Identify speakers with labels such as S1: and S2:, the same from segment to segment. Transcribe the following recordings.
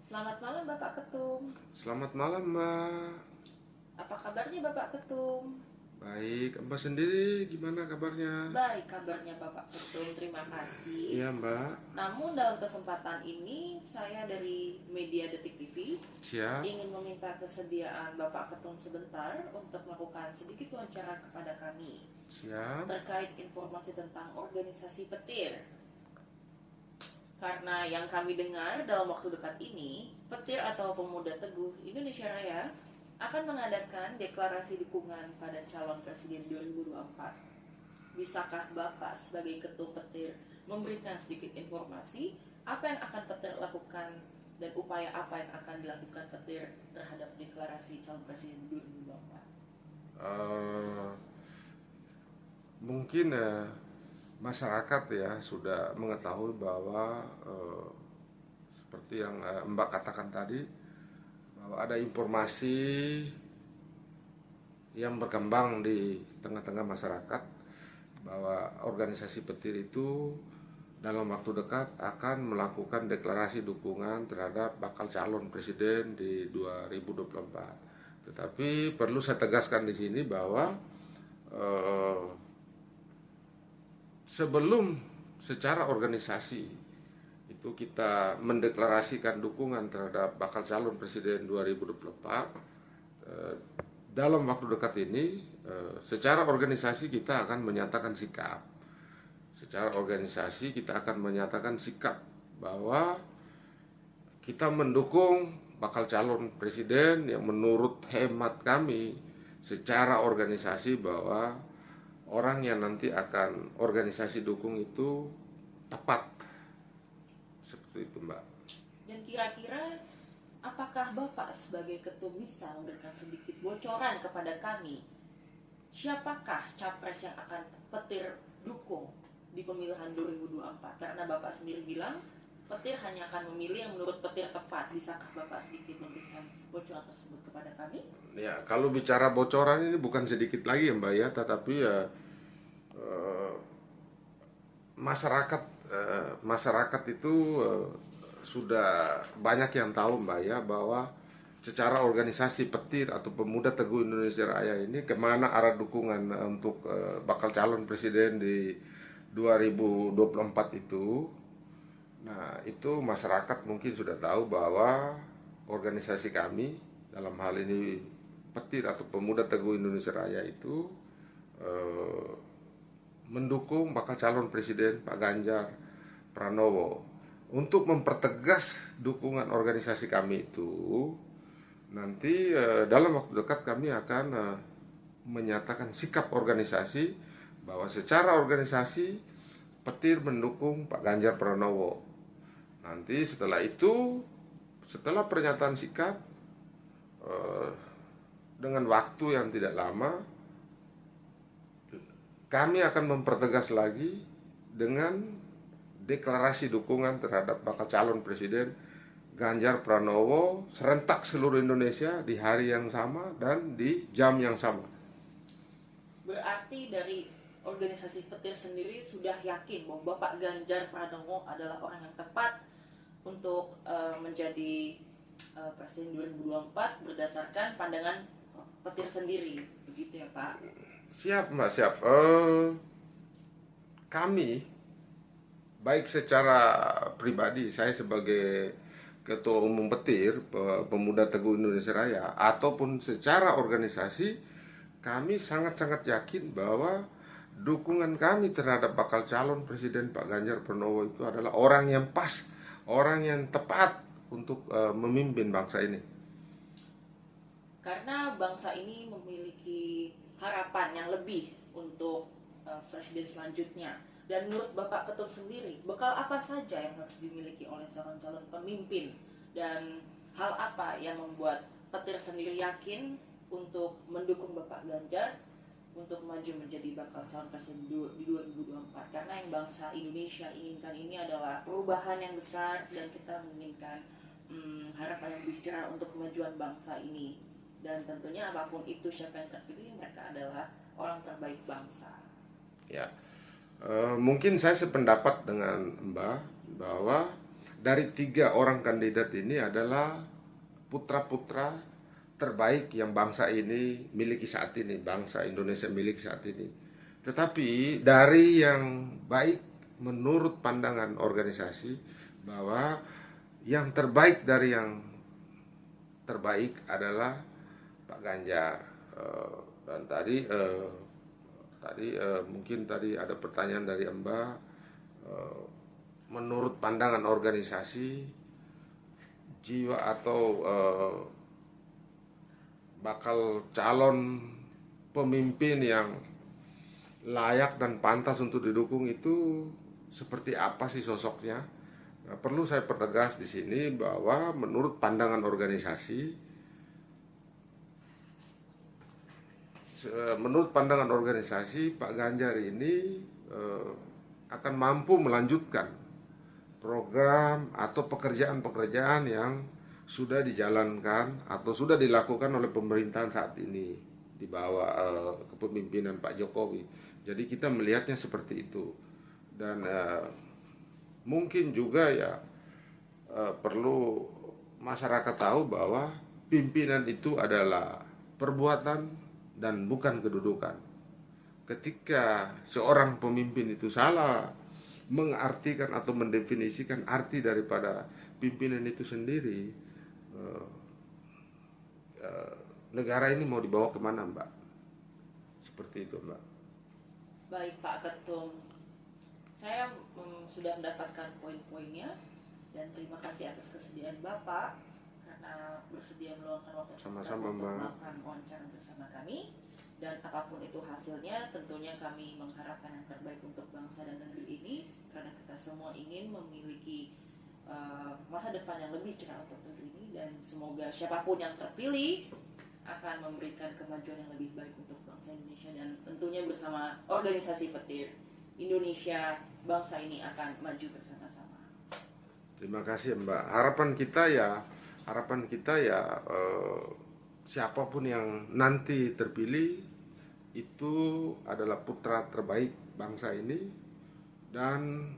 S1: Selamat malam Bapak Ketum.
S2: Selamat malam, Mbak.
S1: Apa kabarnya Bapak Ketum?
S2: Baik, Mbak sendiri gimana kabarnya?
S1: Baik kabarnya Bapak Ketum, terima kasih.
S2: Iya, Mbak.
S1: Namun dalam kesempatan ini saya dari Media Detik TV
S2: Siap.
S1: ingin meminta kesediaan Bapak Ketum sebentar untuk melakukan sedikit wawancara kepada kami
S2: Siap.
S1: terkait informasi tentang organisasi petir. Karena yang kami dengar dalam waktu dekat ini, Petir atau Pemuda Teguh Indonesia Raya akan mengadakan deklarasi dukungan pada calon presiden 2024. Bisakah Bapak sebagai Ketum Petir memberikan sedikit informasi apa yang akan Petir lakukan dan upaya apa yang akan dilakukan Petir terhadap deklarasi calon presiden 2024?
S2: Eh, mungkin masyarakat ya sudah mengetahui bahwa seperti yang Mbak katakan tadi, bahwa ada informasi yang berkembang di tengah-tengah masyarakat bahwa organisasi petir itu dalam waktu dekat akan melakukan deklarasi dukungan terhadap bakal calon presiden di 2024. Tetapi perlu saya tegaskan di sini bahwa eh, sebelum secara organisasi itu kita mendeklarasikan dukungan terhadap bakal calon presiden 2024, dalam waktu dekat ini secara organisasi kita akan menyatakan sikap. Secara organisasi kita akan menyatakan sikap bahwa kita mendukung bakal calon presiden yang menurut hemat kami secara organisasi bahwa orang yang nanti akan organisasi dukung itu tepat. Seperti itu, Mbak.
S1: Dan kira-kira apakah Bapak sebagai ketum bisa memberikan sedikit bocoran kepada kami siapakah capres yang akan Petir dukung di pemilihan 2024? Karena Bapak sendiri bilang Petir hanya akan memilih yang menurut Petir tepat. Bisakah Bapak sedikit memberikan bocoran tersebut kepada kami?
S2: Ya, kalau bicara bocoran ini bukan sedikit lagi ya, Mbak ya, tetapi ya masyarakat masyarakat itu sudah banyak yang tahu, Mbak ya, bahwa secara organisasi Petir atau Pemuda Teguh Indonesia Raya ini kemana arah dukungan untuk bakal calon presiden di 2024 itu. Nah, itu masyarakat mungkin sudah tahu bahwa organisasi kami dalam hal ini Petir atau Pemuda Teguh Indonesia Raya itu eh, mendukung bakal calon presiden Pak Ganjar Pranowo. Untuk mempertegas dukungan organisasi kami itu, nanti dalam waktu dekat kami akan menyatakan sikap organisasi bahwa secara organisasi Petir mendukung Pak Ganjar Pranowo. Nanti setelah itu, setelah pernyataan sikap, dengan waktu yang tidak lama, kami akan mempertegas lagi dengan deklarasi dukungan terhadap bakal calon presiden Ganjar Pranowo serentak seluruh Indonesia di hari yang sama dan di jam yang sama.
S1: Berarti dari organisasi Petir sendiri sudah yakin bahwa Bapak Ganjar Pranowo adalah orang yang tepat untuk menjadi presiden 2024 berdasarkan pandangan Petir sendiri, begitu ya Pak?
S2: Siap, Mbak, siap. Kami baik secara pribadi, saya sebagai Ketua Umum Petir Pemuda Teguh Indonesia Raya, ataupun secara organisasi, kami sangat-sangat yakin bahwa dukungan kami terhadap bakal calon presiden Pak Ganjar Pranowo itu adalah orang yang pas, orang yang tepat untuk memimpin bangsa ini.
S1: Karena bangsa ini memiliki harapan yang lebih untuk presiden selanjutnya. Dan menurut Bapak Ketum sendiri, bekal apa saja yang harus dimiliki oleh seorang calon pemimpin? Dan hal apa yang membuat Petir sendiri yakin untuk mendukung Bapak Ganjar untuk maju menjadi bakal calon presiden di 2024? Karena yang bangsa Indonesia inginkan ini adalah perubahan yang besar dan kita menginginkan harapan yang lebih cerah untuk kemajuan bangsa ini. Dan tentunya apapun itu siapa yang terpilih, mereka adalah orang terbaik bangsa.
S2: Ya, mungkin saya sependapat dengan Mbak bahwa dari 3 orang kandidat ini adalah putra-putra terbaik yang bangsa ini miliki saat ini, bangsa Indonesia miliki saat ini. Tetapi dari yang baik menurut pandangan organisasi bahwa yang terbaik dari yang terbaik adalah Pak Ganjar. Dan tadi mungkin tadi ada pertanyaan dari Mbak, menurut pandangan organisasi jiwa atau bakal calon pemimpin yang layak dan pantas untuk didukung itu seperti apa sih sosoknya? Nah, perlu saya pertegas di sini bahwa menurut pandangan organisasi, Pak Ganjar ini akan mampu melanjutkan program atau pekerjaan-pekerjaan yang sudah dijalankan atau sudah dilakukan oleh pemerintahan saat ini di bawah kepemimpinan Pak Jokowi. Jadi kita melihatnya seperti itu. Dan mungkin juga ya perlu masyarakat tahu bahwa pimpinan itu adalah perbuatan dan bukan kedudukan. Ketika seorang pemimpin itu salah mengartikan atau mendefinisikan arti daripada pimpinan itu sendiri, negara ini mau dibawa kemana, Mbak? Seperti itu, Mbak.
S1: Baik Pak Ketum, saya sudah mendapatkan poin-poinnya dan terima kasih atas kesediaan Bapak karena bersedia meluangkan waktu
S2: Sama-sama,
S1: untuk
S2: Mbak.
S1: melakukan wawancara bersama kami. Dan apapun itu hasilnya, tentunya kami mengharapkan yang terbaik untuk bangsa dan negeri ini, karena kita semua ingin memiliki masa depan yang lebih cerah untuk negeri ini, dan semoga siapapun yang terpilih akan memberikan kemajuan yang lebih baik untuk bangsa Indonesia, dan tentunya bersama organisasi petir Indonesia, bangsa ini akan maju bersama-sama.
S2: Terima kasih, Mbak. Harapan kita ya siapapun yang nanti terpilih itu adalah putra terbaik bangsa ini. Dan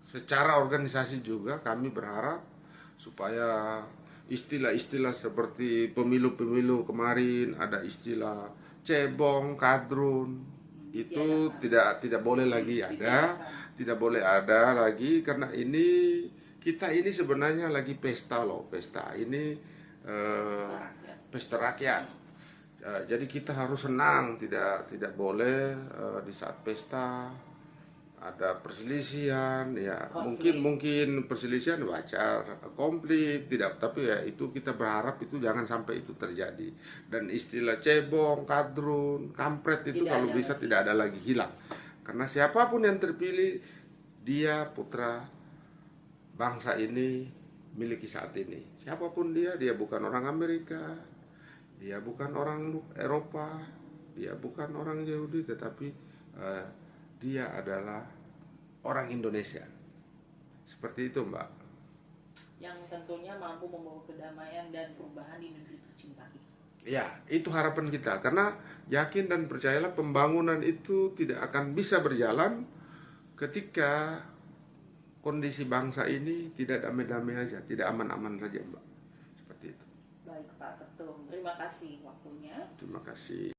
S2: secara organisasi juga kami berharap supaya istilah-istilah seperti pemilu-pemilu kemarin ada istilah cebong, kadrun, itu tidak boleh lagi ada, tidak boleh ada lagi, karena kita ini sebenarnya lagi pesta loh, pesta ini pesta rakyat. Jadi kita harus senang, tidak boleh di saat pesta ada perselisihan, ya mungkin perselisihan wajar, konflik tidak, tapi ya itu kita berharap itu jangan sampai itu terjadi. Dan istilah cebong, kadrun, kampret itu kalau bisa tidak ada lagi, hilang. Karena siapapun yang terpilih, dia putra bangsa ini miliki saat ini. Siapapun dia bukan orang Amerika, dia bukan orang Eropa, dia bukan orang Yahudi, tetapi dia adalah orang Indonesia. Seperti itu, Mbak.
S1: Yang tentunya mampu membawa kedamaian dan perubahan di negeri tercinta kita.
S2: Ya, itu harapan kita. Karena yakin dan percayalah pembangunan itu tidak akan bisa berjalan ketika kondisi bangsa ini tidak damai-damai aja, tidak aman-aman saja, Mbak. Seperti itu.
S1: Baik Pak Ketum, terima kasih waktunya.
S2: Terima kasih.